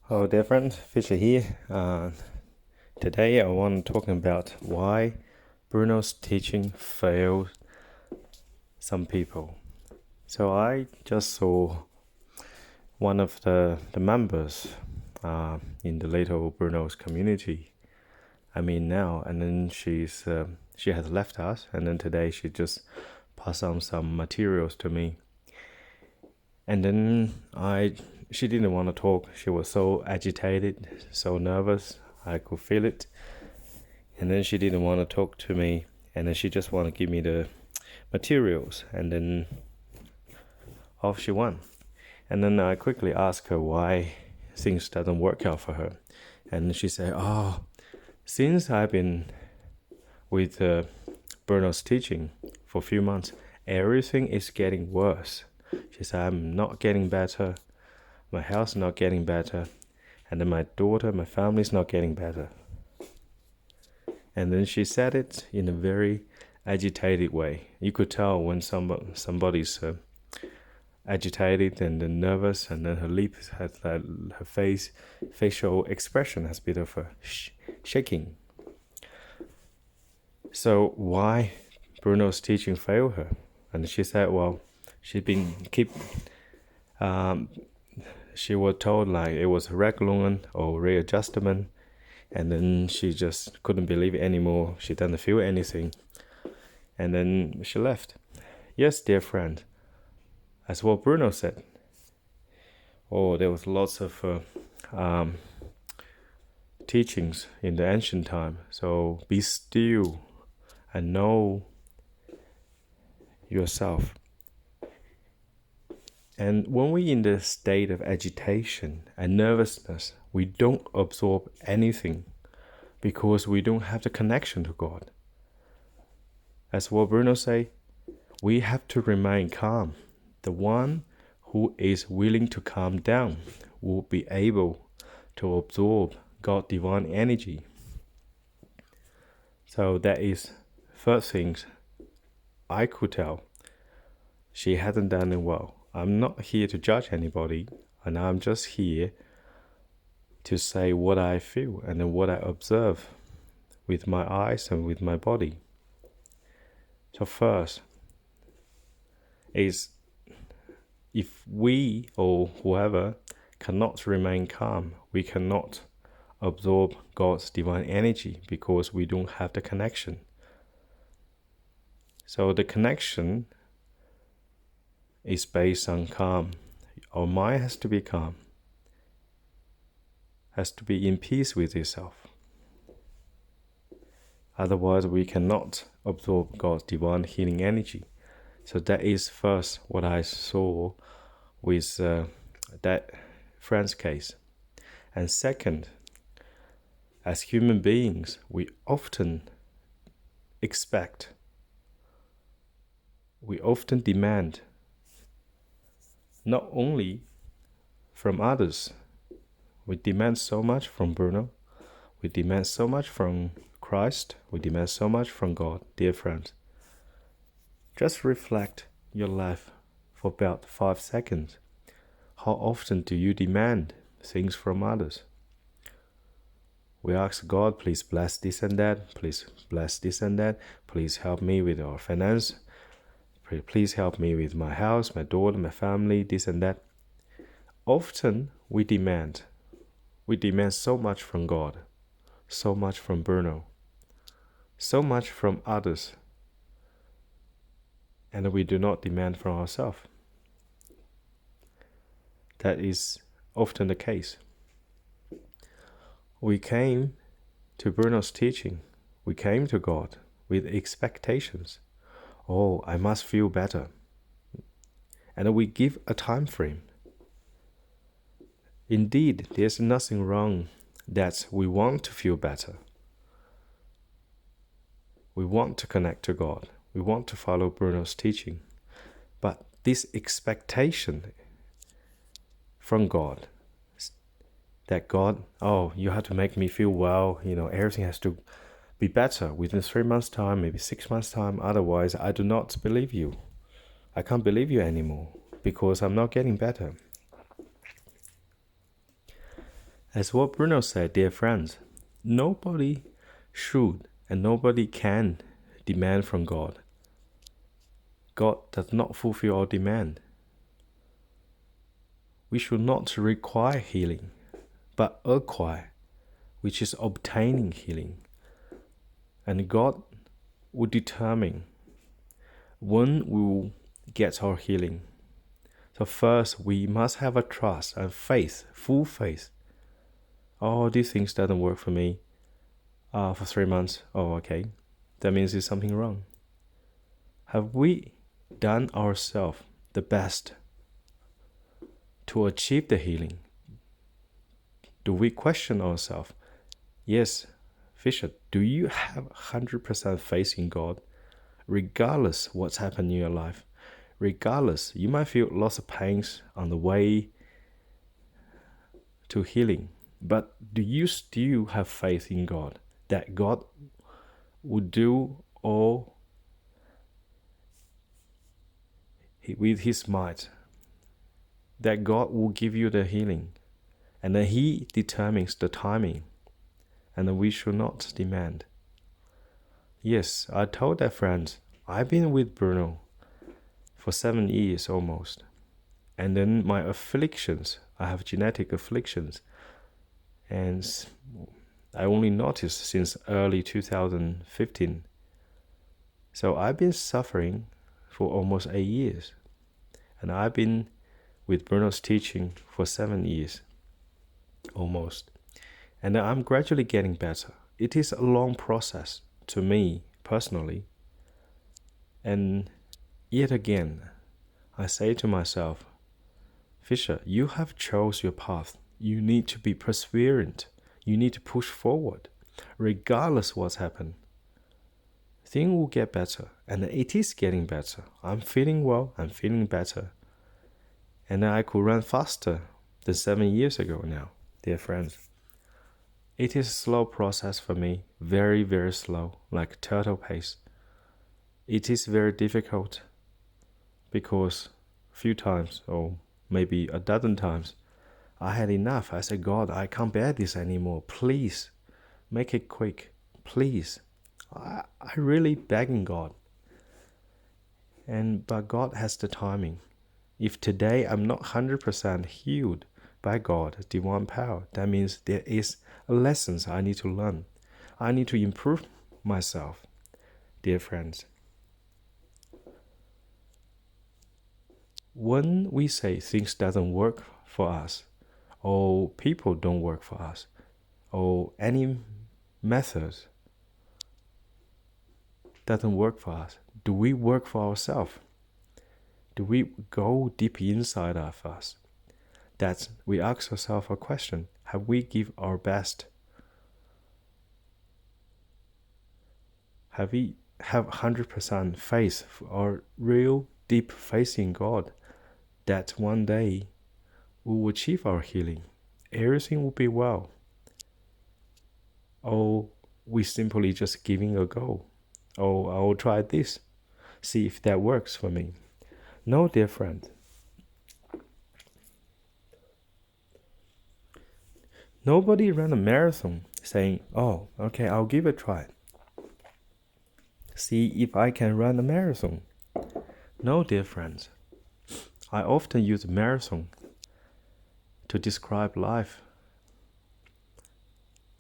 Hello, dear friend, Fisher here. Today I want to talk about why Bruno's teaching failed some people. So I just saw one of the members in the little Bruno's community. Now, and then she has left us, and then today she just passed on some materials to me. And then she didn't want to talk. She was so agitated, so nervous. I could feel it. And then she didn't want to talk to me. And then she just wanted to give me the materials. And then off she went. And then I quickly asked her why things doesn't work out for her. And she said, since I've been with Bruno's teaching for a few months, everything is getting worse. She said, I'm not getting better. My health's not getting better. And then my daughter, my family's not getting better. And then she said it in a very agitated way. You could tell when somebody's agitated and then nervous, and then her lips has her facial expression has a bit of a shaking. So why Bruno's teaching failed her? And she said, well, she was told like it was Regelungen or readjustment, and then she just couldn't believe it anymore. She didn't feel anything, and then she left. Yes, dear friend, that's what Bruno said. There was lots of teachings in the ancient time. So be still and know yourself. And when we're in the state of agitation and nervousness, we don't absorb anything because we don't have the connection to God. As what Bruno say, we have to remain calm. The one who is willing to calm down will be able to absorb God's divine energy. So that is first things I could tell. She hadn't done it well. I'm not here to judge anybody, and I'm just here to say what I feel and then what I observe with my eyes and with my body. So first is if we or whoever cannot remain calm, we cannot absorb God's divine energy because we don't have the connection. So the connection is based on calm. Our mind has to be calm, has to be in peace with itself. Otherwise, we cannot absorb God's divine healing energy. So that is first what I saw with that friend's case. And second, as human beings, we often demand not only from others. We demand so much from Bruno. We demand so much from Christ. We demand so much from God. Dear friends, just reflect your life for about 5 seconds. How often do you demand things from others? We ask God, please bless this and that. Please bless this and that. Please help me with our finance. Please help me with my house, my daughter, my family, this and that. Often we demand so much from God, so much from Bruno, so much from others, and we do not demand from ourselves. That is often the case. We came to Bruno's teaching, we came to God with expectations. I must feel better. And we give a time frame. Indeed, there's nothing wrong that we want to feel better. We want to connect to God. We want to follow Bruno's teaching. But this expectation from God, that God, you have to make me feel well, everything has to be better within 3 months' time, maybe 6 months' time. Otherwise, I do not believe you. I can't believe you anymore because I'm not getting better. As what Bruno said, dear friends, nobody should and nobody can demand from God. God does not fulfill our demand. We should not require healing, but acquire, which is obtaining healing. And God will determine when we will get our healing. So first, we must have a trust and faith, full faith. Oh, these things doesn't work for me for 3 months. Oh, okay. That means there's something wrong. Have we done ourselves the best to achieve the healing? Do we question ourselves? Yes, Fisher, do you have 100% faith in God? Regardless what's happened in your life, regardless, you might feel lots of pains on the way to healing, but do you still have faith in God that God would do all with His might, that God will give you the healing, and that He determines the timing, and that we should not demand? Yes, I told that friend, I've been with Bruno for 7 years almost. And then my afflictions, I have genetic afflictions. And I only noticed since early 2015. So I've been suffering for almost 8 years. And I've been with Bruno's teaching for 7 years, almost. And I'm gradually getting better. It is a long process to me personally. And yet again, I say to myself, Fisher, you have chose your path. You need to be perseverant. You need to push forward, regardless what's happened. Things will get better, and it is getting better. I'm feeling well. I'm feeling better. And I could run faster than 7 years ago now, dear friends. It is a slow process for me, very, very slow, like turtle pace. It is very difficult because a few times, or maybe a dozen times, I had enough. I said, God, I can't bear this anymore. Please, make it quick. Please. I really begging God. But God has the timing. If today I'm not 100% healed by God's divine power, that means there is lessons I need to learn. I need to improve myself, dear friends. When we say things doesn't work for us, or people don't work for us, or any methods doesn't work for us, do we work for ourselves? Do we go deep inside of us? That we ask ourselves a question: have we give our best? Have we have 100% faith, or real deep faith in God, that one day we will achieve our healing, everything will be well? Or we simply just giving a go? Oh, I'll try this, see if that works for me. No, dear friend. Nobody ran a marathon saying, oh, okay, I'll give it a try. See if I can run a marathon. No, dear friends. I often use marathon to describe life,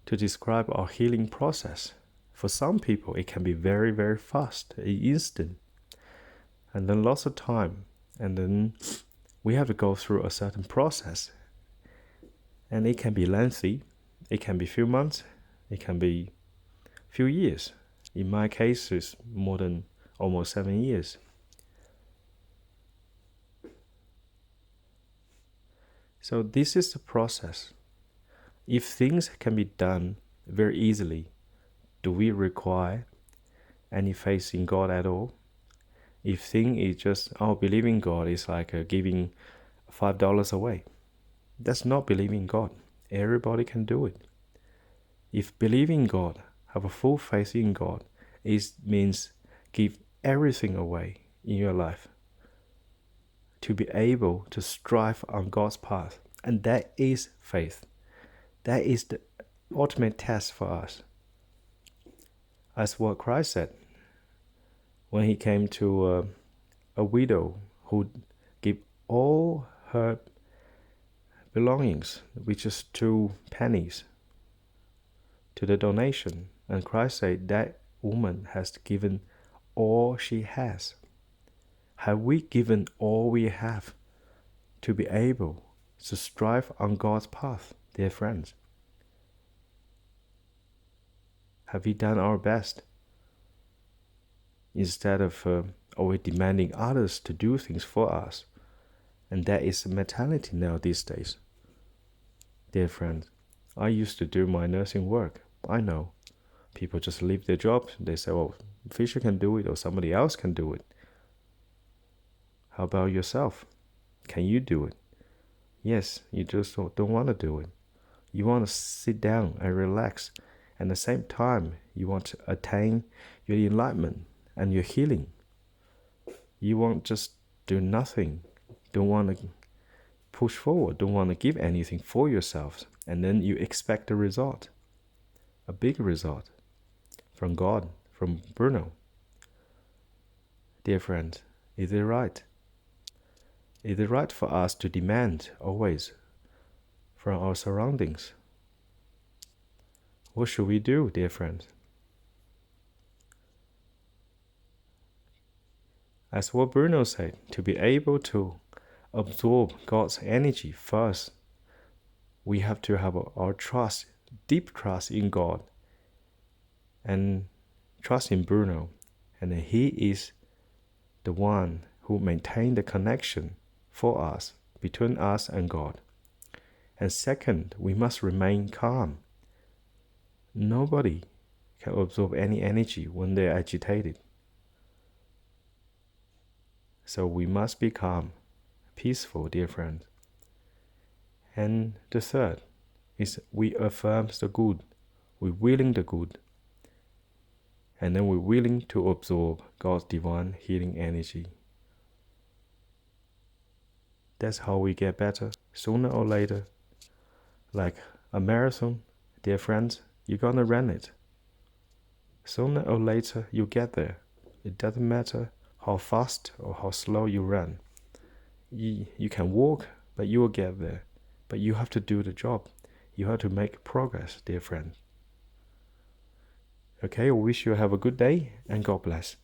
to describe our healing process. For some people, it can be very, very fast, instant, and then lots of time. And then we have to go through a certain process. And it can be lengthy. It can be few months. It can be few years. In my case, it's more than almost 7 years. So this is the process. If things can be done very easily, do we require any faith in God at all? If thing is just, believing God is like giving $5 away, that's not believing God. Everybody can do it. If believing God, have a full faith in God, it means give everything away in your life to be able to strive on God's path. And that is faith. That is the ultimate test for us. As what Christ said when he came to a widow who gave all her belongings, which is 2 pennies, to the donation. And Christ said that woman has given all she has. Have we given all we have to be able to strive on God's path, dear friends? Have we done our best? Instead of always demanding others to do things for us. And that is the mentality now these days. Dear friends, I used to do my nursing work. I know. People just leave their jobs. They say, well, Fisher can do it or somebody else can do it. How about yourself? Can you do it? Yes, you just don't want to do it. You want to sit down and relax. And at the same time, you want to attain your enlightenment and your healing. You won't just do nothing. Don't want to push forward. Don't want to give anything for yourselves. And then you expect a result. A big result. From God. From Bruno. Dear friends, is it right? Is it right for us to demand always from our surroundings? What should we do, dear friends? As what Bruno said, to be able to absorb God's energy first, we have to have our trust, deep trust in God, and trust in Bruno. And he is the one who maintains the connection for us, between us and God. And second, we must remain calm. Nobody can absorb any energy when they're agitated. So we must be calm, peaceful, dear friends. And the third is we affirm the good. We're willing the good. And then we're willing to absorb God's divine healing energy. That's how we get better, sooner or later. Like a marathon, dear friends, you're gonna run it. Sooner or later, you get there. It doesn't matter how fast or how slow you run. You can walk, but you will get there. But you have to do the job. You have to make progress, dear friend. Okay, I wish you have a good day, and God bless.